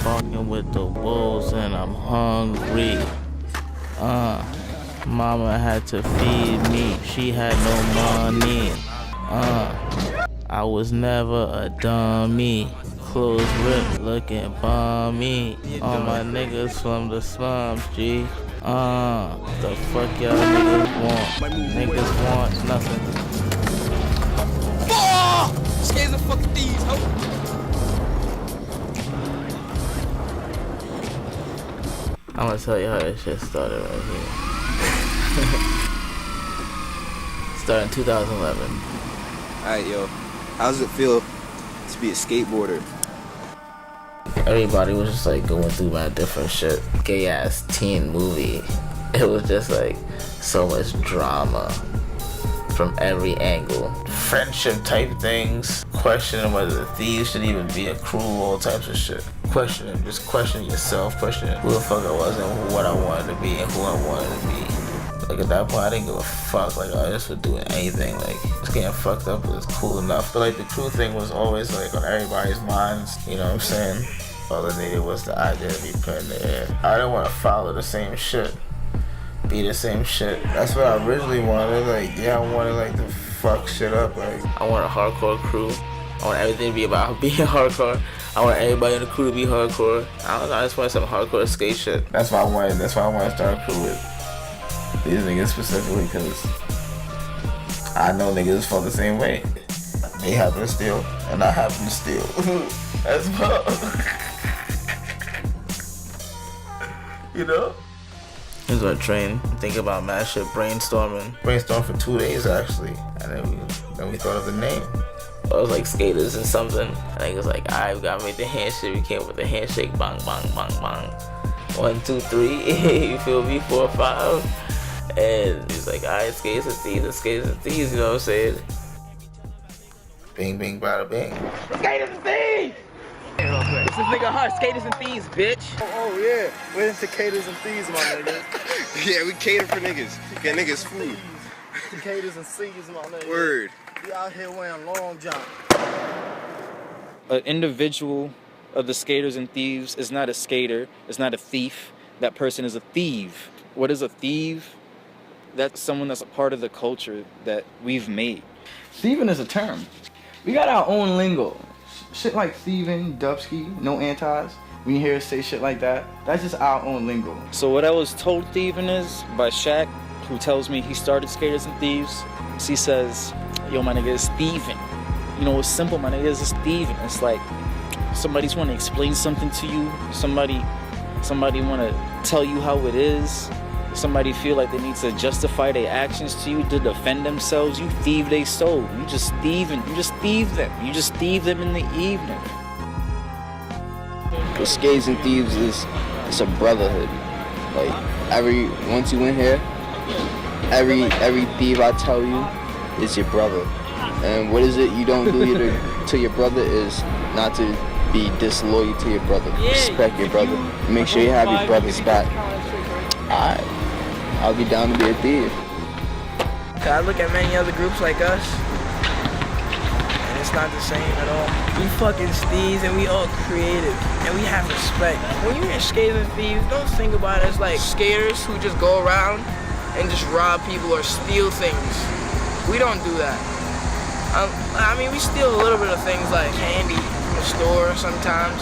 Barking with the wolves and I'm hungry. Mama had to feed me, she had no money. I was never a dummy. Clothes ripped, looking bummy. All my niggas from the slums, G. The fuck y'all niggas want? Niggas want nothing. Skaters fucking thieves, ho. I'm gonna tell you how this shit started right here. Started in 2011. Alright, yo. How does it feel to be a skateboarder? Everybody was just like going through my different shit. Gay ass teen movie. It was just like so much drama from every angle. Friendship type things. Questioning whether the thieves should even be a crew, all types of shit. Just questioning yourself, questioning who the fuck I was and what I wanted to be and who I wanted to be. Like at that point I didn't give a fuck, like I just was doing anything, like just getting fucked up was cool enough. But like the crew thing was always like on everybody's minds, you know what I'm saying? All I needed was the idea to be put in the air. I didn't want to follow the same shit, be the same shit. That's what I originally wanted, like yeah, I wanted like to fuck shit up, like I want a hardcore crew. I want everything to be about being hardcore. I want everybody in the crew to be hardcore. I don't know, I just wanted some hardcore skate shit. That's why I wanted to start a crew with these niggas specifically, because I know niggas felt the same way. They happen to steal, and I happen to steal. As well. You know? Here's our train. Think about mad shit, brainstorming. Brainstormed for 2 days actually, and then we thought of the name. It was like skaters and something. I think it was like, alright, we gotta make the handshake. We came up with the handshake, bang, bang, bang, bang. 1, 2, 3, you feel me? 4, 5. And he's like, alright, skaters and thieves, you know what I'm saying? Bing, bing, bada, bing. Skaters and thieves! This is nigga Hush, skaters and thieves, bitch. Oh yeah, we're into skaters and thieves, my niggas. Yeah, we cater for niggas. Get niggas food. Skaters and thieves, my niggas. Word. We out here wearing long johns. An individual of the skaters and thieves is not a skater, is not a thief. That person is a thief. What is a thief? That's someone that's a part of the culture that we've made. Thieving is a term. We got our own lingo. Shit like thieving, dubski, no antis. When you hear us say shit like that, that's just our own lingo. So what I was told thieving is by Shaq, who tells me he started Skaters and Thieves. He says, yo, my nigga, it's thieving. You know, it's simple, my nigga, it's just thieving. It's like somebody's want to explain something to you. Somebody want to tell you how it is. Somebody feel like they need to justify their actions to you to defend themselves. You thieve they soul. You just thieving. You just thieve them. You just thieve them in the evening. The Skaters and Thieves it's a brotherhood. Like once you in here, every thief I tell you is your brother. And what is it you don't do to your brother is not to be disloyal to your brother. Respect your brother. Make sure you have your brother's back. I'll be down to be a thief. I look at many other groups like us, and it's not the same at all. We fucking thieves and we all creative, and we have respect. When you're in Skaters and Thieves, don't think about it as like skaters who just go around and just rob people or steal things. We don't do that. I mean, we steal a little bit of things like candy from the store sometimes,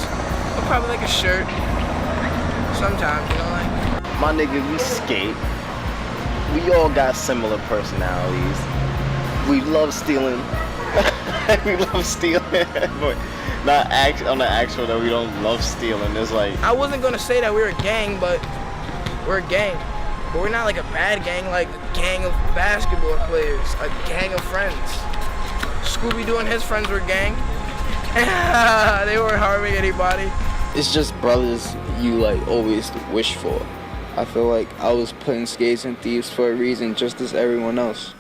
or probably like a shirt sometimes, you know, like. My nigga, we skate. We all got similar personalities. We love stealing. We love stealing. But not on the actual that we don't love stealing. It's like, I wasn't gonna say that we're a gang, but we're a gang. But we're not like a bad gang, like a gang of basketball players, a gang of friends. Scooby-Doo and his friends were a gang. They weren't harming anybody. It's just brothers you like always wish for. I feel like I was put in Skaters and Thieves for a reason, just as everyone else.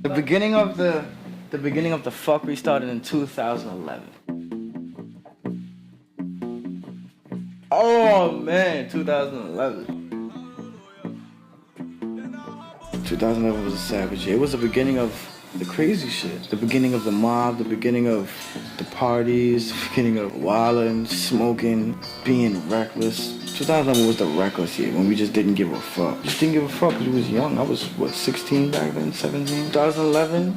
The beginning of the fuckery started in 2011. Oh man, 2011. 2011 was a savage year. It was the beginning of the crazy shit. The beginning of the mob, the beginning of the parties, the beginning of wilding, smoking, being reckless. 2011 was the reckless year when we just didn't give a fuck. Just didn't give a fuck because we was young. I was, 16 back then, 17? 2011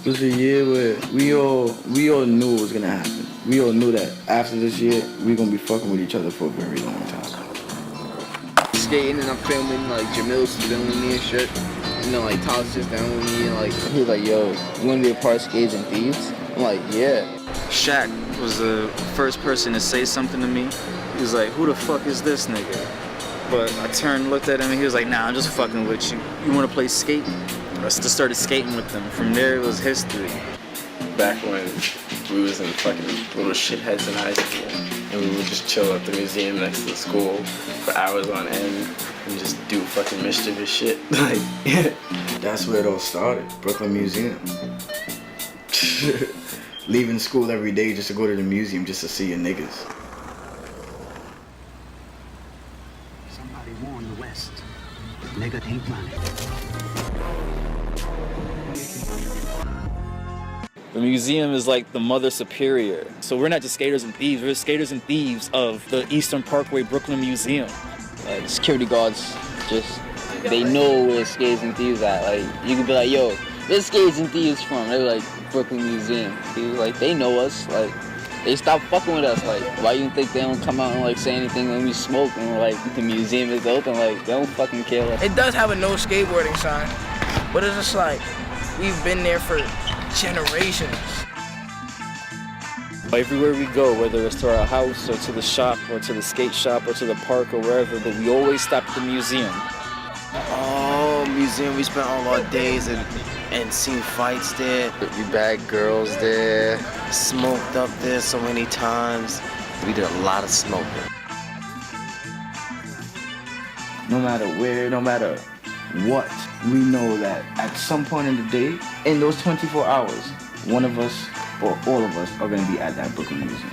was the year where we all knew it was gonna happen. We all knew that after this year, we gonna be fucking with each other for a very long time. Skating and I'm filming, like Jamil's filming me and shit. You know, like Todd's just down with me and like, he's like, yo, you wanna be a part of Skaters and Thieves? I'm like, yeah. Shaq was the first person to say something to me. He was like, who the fuck is this nigga? But I turned and looked at him and he was like, nah, I'm just fucking with you. You wanna play skate? I just started skating with them. From there, it was history. Back when we was in fucking little shitheads in high school, and we would just chill at the museum next to the school for hours on end and just do fucking mischievous shit. Like, That's where it all started, Brooklyn Museum. Leaving school every day just to go to the museum just to see your niggas. Somebody warn the West. Nigga ain't running. The museum is like the mother superior. So we're not just Skaters and Thieves, we're Skaters and Thieves of the Eastern Parkway Brooklyn Museum. Like security guards just, they know where Skaters and Thieves at. Like you could be like, yo, where's Skaters and Thieves from? They're like, Brooklyn Museum. Dude, like they know us. Like they stop fucking with us. Like why you think they don't come out and like say anything when we smoke and like the museum is open? Like they don't fucking kill us. It does have a no skateboarding sign, but it's just like we've been there for generations. Everywhere we go, whether it's to our house or to the shop or to the skate shop or to the park or wherever, but we always stop at the museum. Oh, museum, we spent all our days and seen fights there. We bagged girls there, smoked up there so many times. We did a lot of smoking. No matter where, no matter what, we know that at some point in the day, in those 24 hours, one of us or all of us are going to be at that Brooklyn Museum.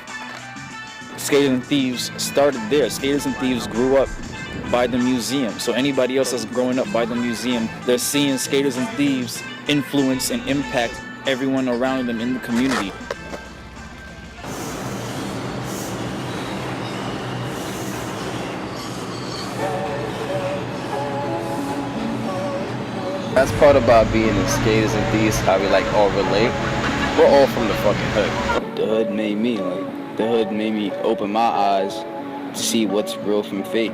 Skaters and Thieves started there. Skaters and Thieves grew up by the museum. So anybody else that's growing up by the museum, they're seeing Skaters and Thieves influence and impact everyone around them in the community. That's part about being in Skaters and Thieves, how we like all relate. We're all from the fucking hood. The hood made me, like, the hood made me open my eyes to see what's real from fake.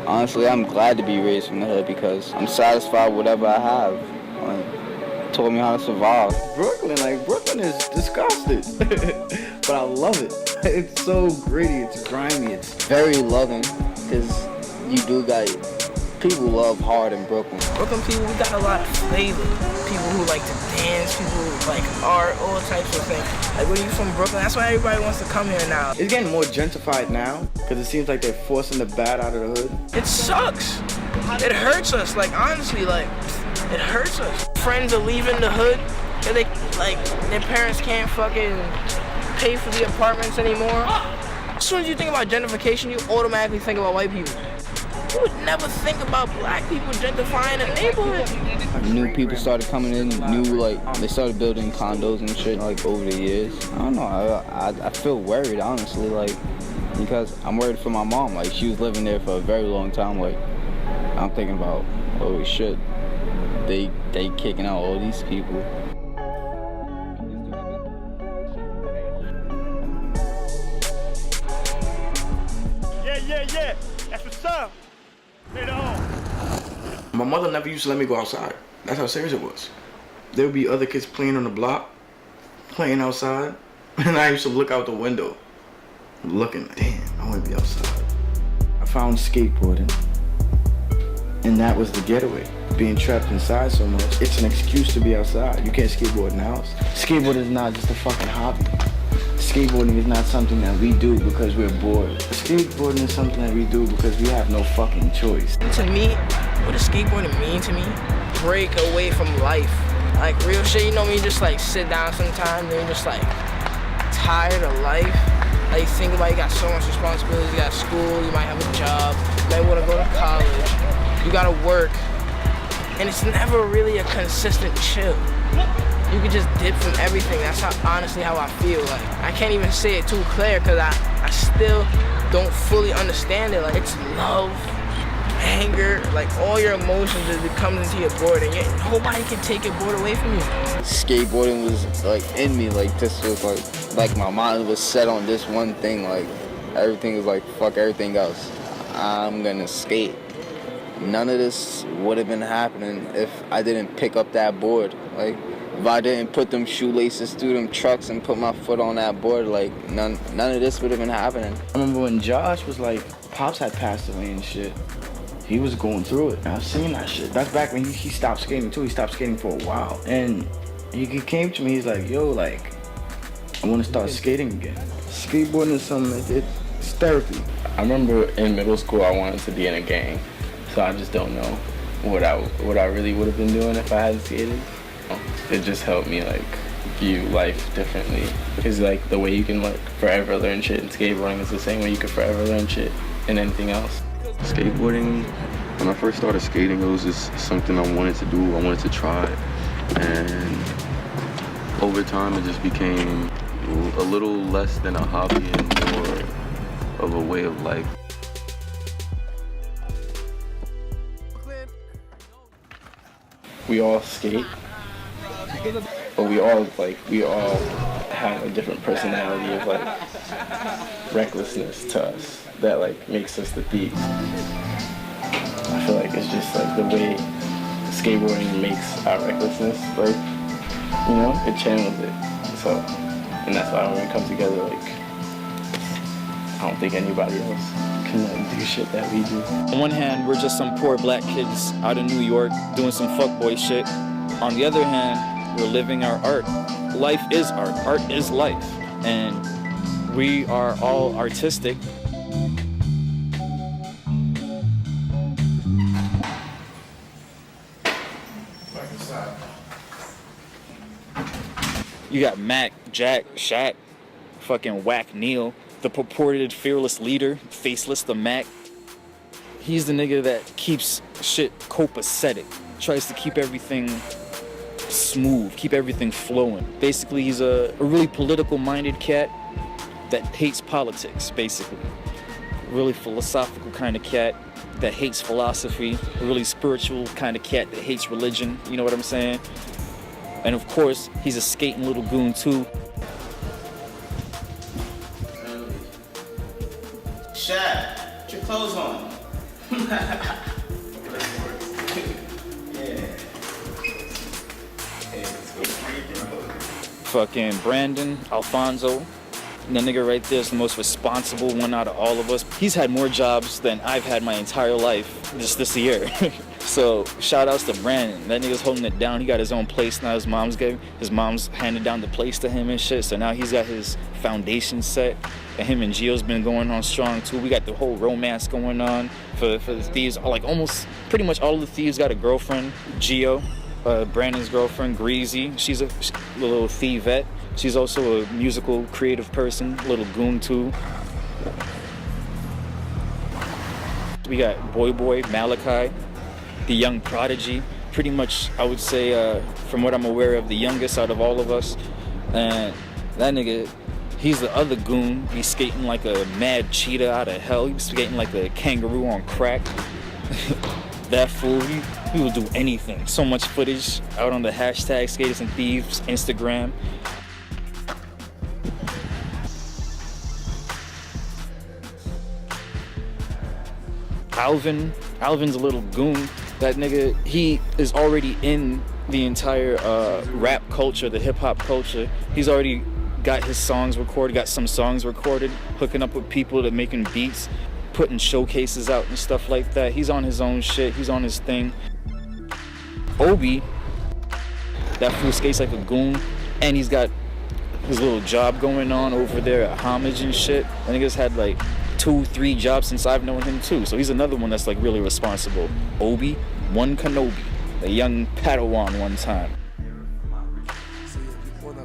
Honestly, I'm glad to be raised from the hood because I'm satisfied with whatever I have. Like, taught me how to survive. Brooklyn is disgusting, but I love it. It's so gritty, it's grimy, it's Very loving, because you do got, people love hard in Brooklyn. Brooklyn people, we got a lot of flavor. People who like to dance, people who like art, all types of things. Like when you from Brooklyn, that's why everybody wants to come here now. It's getting more gentrified now because it seems like they're forcing the bad out of the hood. It sucks. It hurts us. Like honestly, like it hurts us. Friends are leaving the hood. And they like their parents can't fucking pay for the apartments anymore. As soon as you think about gentrification, you automatically think about white people. You would never think about black people gentrifying a neighborhood. New people started coming in, they started building condos and shit, like, over the years. I don't know, I feel worried, honestly, like, because I'm worried for my mom. Like, she was living there for a very long time. Like, I'm thinking about, holy shit, they kicking out all these people. Yeah, that's what's up. My mother never used to let me go outside. That's how serious it was. There would be other kids playing on the block, playing outside, and I used to look out the window, looking, damn, I want to be outside. I found skateboarding, and that was the getaway. Being trapped inside so much, it's an excuse to be outside. You can't skateboard in the house. Skateboarding is not just a fucking hobby. Skateboarding is not something that we do because we're bored. Skateboarding is something that we do because we have no fucking choice. To me, what does skateboarding mean to me? Break away from life. Like real shit, you know when you just like sit down sometimes and you're just like tired of life. Like you think about you got so much responsibility, you got school, you might have a job, you might want to go to college, you gotta work. And it's never really a consistent chill. You can just dip from everything. That's honestly how I feel. Like, I can't even say it too clear because I still don't fully understand it. Like, it's love, anger, like all your emotions as it comes into your board, and nobody can take your board away from you. Skateboarding was like in me, like this was like my mind was set on this one thing, like everything was like fuck everything else. I'm gonna skate. None of this would have been happening if I didn't pick up that board. Like if I didn't put them shoelaces through them trucks and put my foot on that board, like none of this would have been happening. I remember when Josh was like, Pops had passed away and shit. He was going through it. I've seen that shit. That's back when he stopped skating too. He stopped skating for a while. And he came to me, he's like, yo, like, I want to start skating again. Skateboarding is something, it's therapy. I remember in middle school I wanted to be in a gang, so I just don't know what I really would have been doing if I hadn't skated. It just helped me like view life differently. It's like the way you can like forever learn shit in skateboarding is the same way you can forever learn shit in anything else. Skateboarding, when I first started skating, it was just something I wanted to do, I wanted to try, and over time it just became a little less than a hobby and more of a way of life. We all skate, but we all have a different personality of like recklessness to us that like makes us the thieves. I feel like it's just like the way skateboarding makes our recklessness, like, you know, it channels it. So, and that's why when we come together, like, I don't think anybody else can do shit that we do. On one hand, we're just some poor black kids out in New York doing some fuckboy shit. On the other hand, we're living our art. Life is art. Art is life. And we are all artistic. You got Mac, Jack, Shaq, fucking Whack Neil, the purported fearless leader, Faceless the Mac. He's the nigga that keeps shit copacetic, tries to keep everything smooth, keep everything flowing. Basically, he's a really political-minded cat that hates politics, basically. A really philosophical kind of cat that hates philosophy, a really spiritual kind of cat that hates religion, you know what I'm saying? And of course, he's a skating little goon too. Shaq, put your clothes on. Fucking Brandon, Alfonso. That nigga right there is the most responsible one out of all of us. He's had more jobs than I've had my entire life just this year. So shout outs to Brandon. That nigga's holding it down. He got his own place now. His mom's handed down the place to him and shit. So now he's got his foundation set. And him and Gio's been going on strong too. We got the whole romance going on for the thieves. Like almost pretty much all of the thieves got a girlfriend. Gio, Brandon's girlfriend, Greasy. She's a little thievette. She's also a musical, creative person, little goon too. We got Boy, Malachi, the young prodigy. Pretty much, I would say, from what I'm aware of, the youngest out of all of us. And that nigga, he's the other goon. He's skating like a mad cheetah out of hell. He's skating like a kangaroo on crack. That fool, he will do anything. So much footage out on the hashtag Skaters and Thieves Instagram. Alvin's a little goon. That nigga, he is already in the entire rap culture, the hip hop culture. He's already got his songs recorded, got some songs recorded, hooking up with people that making beats, putting showcases out and stuff like that. He's on his own shit, he's on his thing. Obi, that fool skates like a goon, and he's got his little job going on over there at Homage and shit. That nigga's had like 2-3 jobs since I've known him too. So he's another one that's like really responsible. Obi, one Kenobi, a young Padawan one time.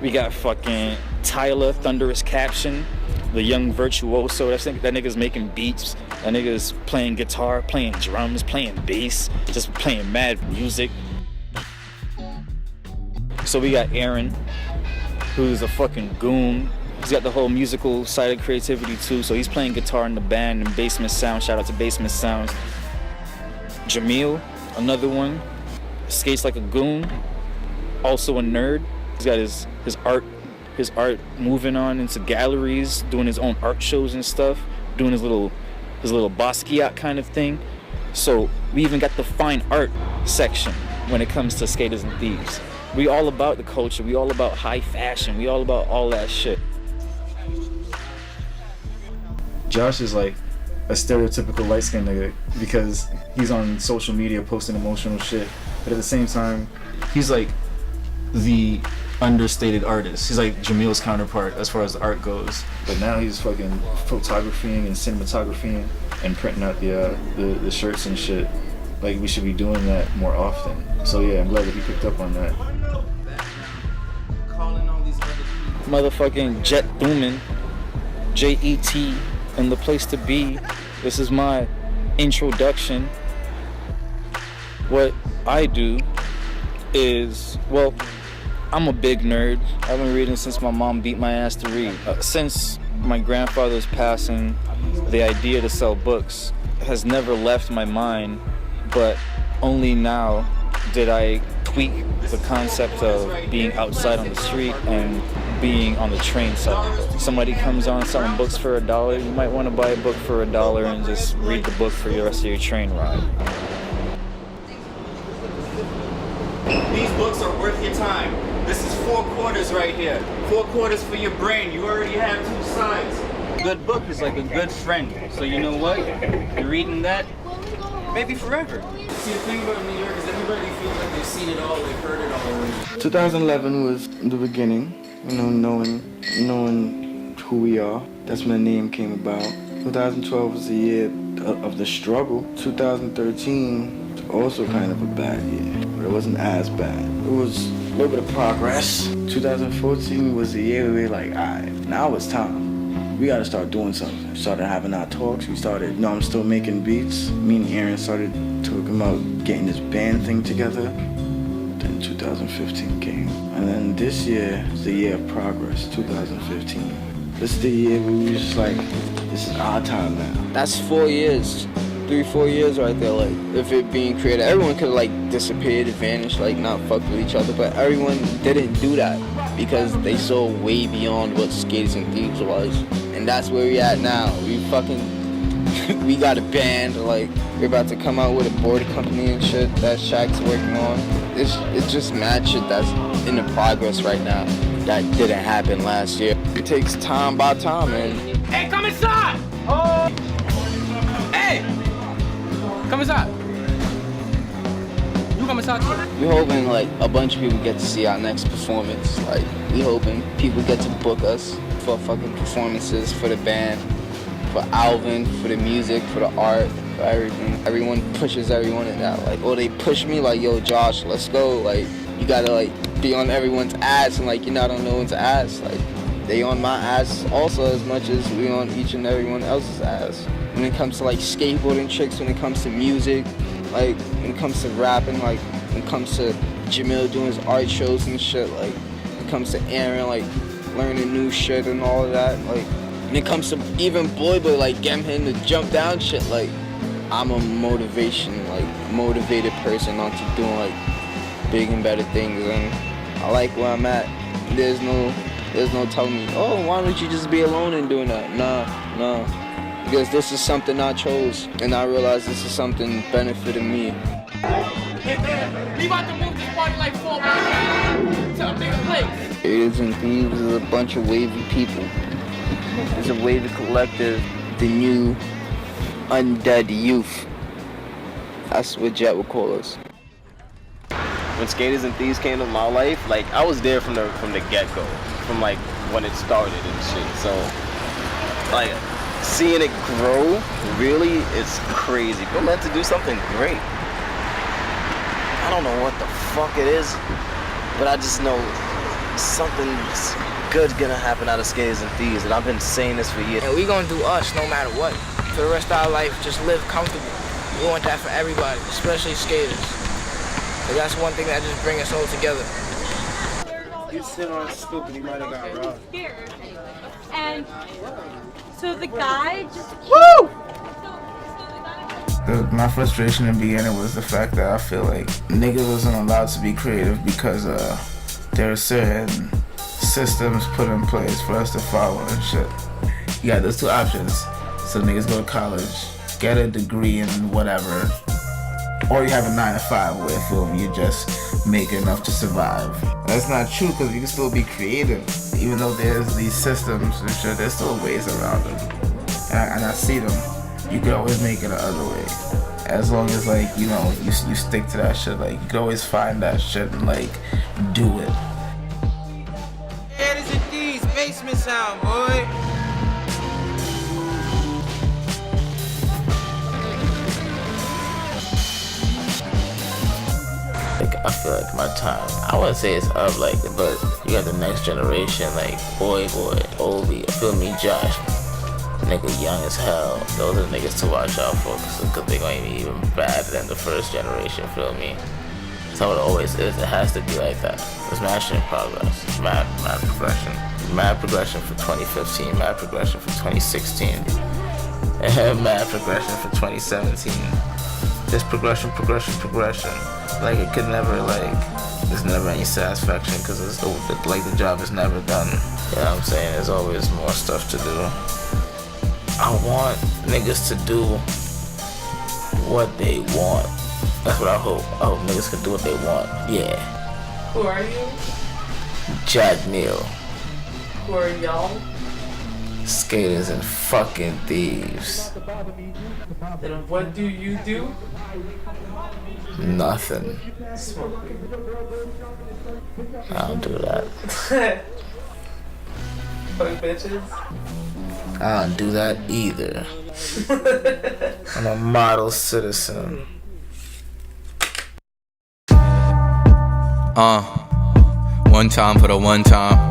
We got fucking Tyler, Thunderous Caption, the young virtuoso. That nigga's making beats. That nigga's playing guitar, playing drums, playing bass, just playing mad music. So we got Aaron, who's a fucking goon. He's got the whole musical side of creativity too, so he's playing guitar in the band and Basement Sound. Shout out to Basement Sounds. Jamil, another one, skates like a goon, also a nerd. He's got his art moving on into galleries, doing his own art shows and stuff, doing his little Basquiat kind of thing. So we even got the fine art section when it comes to Skaters and Thieves. We all about the culture, we all about high fashion, we all about all that shit. Josh is like a stereotypical light-skinned nigga because he's on social media posting emotional shit, but at the same time, he's like the understated artist. He's like Jamil's counterpart as far as the art goes. But now he's fucking photographying and cinematographying and printing out the shirts and shit. Like, we should be doing that more often. So yeah, I'm glad that he picked up on that. Motherfucking Jet Boomin', J-E-T, and the place to be. This is my introduction. What I do is, well, I'm a big nerd. I've been reading since my mom beat my ass to read. Since my grandfather's passing, the idea to sell books has never left my mind, but only now did I tweak the concept of being outside on the street and being on the train selling books. Somebody comes on selling books for $1, you might want to buy a book for $1 and just read the book for the rest of your train ride. These books are worth your time. This is 4 quarters right here. 4 quarters for your brain. You already have 2 sides. A good book is like a good friend. So you know what? You're reading that, maybe forever. See, the thing about New York is everybody feels like they've seen it all, they've heard it all. 2011 was the beginning, you know, knowing who we are. That's when the name came about. 2012 was the year of the struggle. 2013 was also kind of a bad year, but it wasn't as bad. It was a little bit of progress. 2014 was the year we were like, all right, now it's time. We gotta start doing something. We started having our talks. We started, I'm still making beats. Me and Aaron started talking about getting this band thing together. Then 2015 came. And then this year is the year of progress, 2015. This is the year where we were just like, this is our time now. That's 4 years. 3-4 years right there, like, if it being created, everyone could like disappear, vanish, like not fuck with each other, but everyone didn't do that because they saw way beyond what Skaters and Thieves was, and that's where we at now. We got a band, like, we're about to come out with a board company and shit that Shaq's working on. It's just mad shit that's in the progress right now that didn't happen last year. It takes time by time, man. Hey, come inside! Oh! Hey! Come inside. You come inside too. We're hoping like a bunch of people get to see our next performance. Like, we hoping people get to book us for fucking performances, for the band, for Alvin, for the music, for the art, for everything. Everyone pushes everyone in that. Like, or they push me like, yo, Josh, let's go. Like, you gotta like be on everyone's ass, and like you're not on no one's ass. Like, they on my ass also as much as we on each and everyone else's ass. When it comes to like skateboarding tricks, when it comes to music, like when it comes to rapping, like when it comes to Jamil doing his art shows and shit, like when it comes to Aaron, like learning new shit and all of that, like when it comes to even Boy, like getting him to jump down shit, like I'm a motivated person onto doing like big and better things, and I like where I'm at. There's no telling me, oh, why don't you just be alone in doing that? Nah. Because this is something I chose, and I realize this is something benefiting me. We about to move this party like 4 blocks to a bigger place. Skaters and Thieves is a bunch of wavy people. It's a wavy collective, the new undead youth. That's what Jet would call us. When Skaters and Thieves came to my life, like, I was there from the get-go, from like when it started and shit. So, like, seeing it grow, really, it's crazy. We're meant to do something great. I don't know what the fuck it is, but I just know something's good's gonna happen out of Skaters and Thieves, and I've been saying this for years. And we gonna do us no matter what. For the rest of our life, just live comfortable. We want that for everybody, especially skaters. So that's one thing that just brings us all together. You sit on stupid, you might have got robbed. Scared. And so the guy just My frustration in the beginning was the fact that I feel like niggas wasn't allowed to be creative because there are certain systems put in place for us to follow and shit. You got those two options. So niggas go to college, get a degree in whatever, or you have a 9-to-5 where feel me, you just make enough to survive. That's not true because you can still be creative. Even though there's these systems and shit, there's still ways around them. And I see them. You can always make it the other way. As long as like, you know, you stick to that shit, like you can always find that shit and like do it. Yeah, this is D's basement sound, boy. Like I feel like my time, I wouldn't say it's up like, but you got the next generation like boy, Obi, feel me, Josh. Nigga young as hell. Those are the niggas to watch out for because they're going to be even better than the first generation, feel me? That's how it always is. It has to be like that. It's mashing progress. Mad progression. Mad progression for 2015. Mad progression for 2016. And mad progression for 2017. Just progression. Like it could never like, there's never any satisfaction because it's like the job is never done. You know what I'm saying? There's always more stuff to do. I want niggas to do what they want. That's what I hope. I hope niggas can do what they want. Yeah. Who are you? Jack Neal. Who are y'all? Skaters and fucking thieves. Then what do you do? Nothing. Smoke. I don't do that. Fuck bitches. I don't do that either. I'm a model citizen. One time for the one time.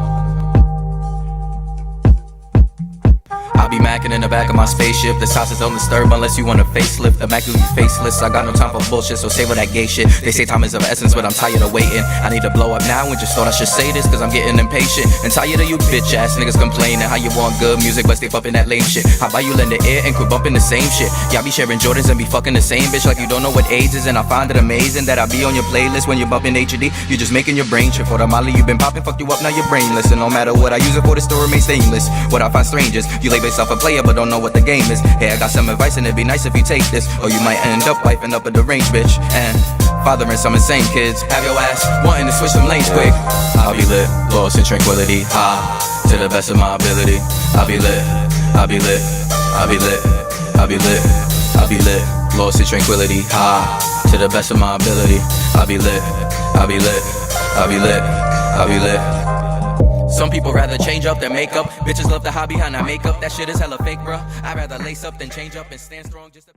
I'll be macking in the back of my spaceship. This house is undisturbed unless you want a facelift. Immaculate faceless. I got no time for bullshit, so save all that gay shit. They say time is of essence, but I'm tired of waiting. I need to blow up now and just thought I should say this, cause I'm getting impatient and tired of you bitch ass niggas complaining how you want good music but stay bumping that lame shit. How about you lend the ear and quit bumping the same shit? Y'all be sharing Jordans and be fucking the same bitch like you don't know what AIDS is. And I find it amazing that I be on your playlist when you're bumping HD. You just making your brain trip. For the molly you been popping, fuck you up, now you're brainless. And no matter what I use it for, the store remains stainless. What I find strangers, you label yourself a player but don't know what the game is. Hey, I got some advice and it'd be nice if you take this, or you might end up wiping up at the range, bitch. And fathering some insane kids. Have your ass wanting to switch some lanes quick. I'll be lit, lost in tranquility, high to the best of my ability. I'll be lit, I'll be lit, I'll be lit, I'll be lit, I'll be lit, lost in tranquility, high to the best of my ability. I'll be lit, I'll be lit, I'll be lit, I'll be lit. Some people rather change up their makeup. Bitches love the hobby behind that makeup. That shit is hella fake, bruh. I'd rather lace up than change up and stand strong just to